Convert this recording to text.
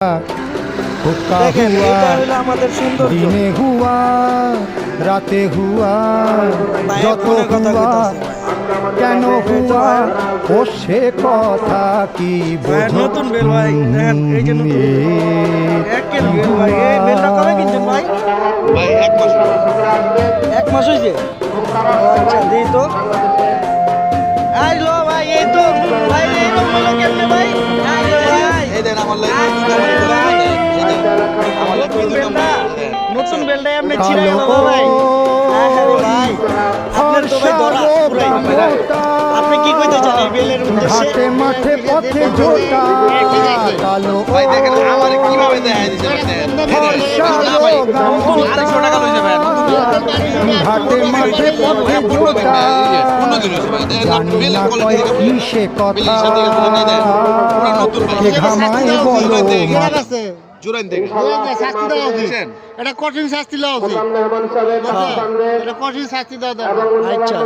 দেখেন এটা হলো আমাদের সৌন্দর্য। দিনে হুয়া রাতে হুয়া যত হুয়া কেন হুয়া ও সে কথা কি বোঝো নতুন বেল ভাই, দেখেন এই যে নতুন একের বেল ভাই। এই বেলটা কবে কিনছেন ভাই? ভাই 1 মাস এক মাস হয়েছে। আচ্ছা দিই তো। আই লো ভাই, এই তো ভাই, এই রকম কেমনে ভাই? আই লো ভাই, এই দেন আমার লাগে আমার লাগে নতুন দুই বেলটা, নম্বর নতুন বেলটা এমনি ছিঁড়ে গেল গো ভাই। আরে ভাই, আপনার তো ভাই ধরা পুরাই। আপনি কি কইতে চান এই বেলের উদ্দেশ্যে? ঘাটে মাঠে পথে জোটা কালো ভাই দেখেন আমারে কিভাবে দেখাই দিছে না ভাই 250 টাকা লইছে ভাই ঘাটে মাঠে পথে জোটা জানি না কয় কি সে কথা কে ঘামায় বলো জুরাইন থেকে শাস্তি দেওয়া উচিত, এটা কঠিন শাস্তি দেওয়া উচিত, এটা কঠিন শাস্তি দেওয়া দরকার। আচ্ছা।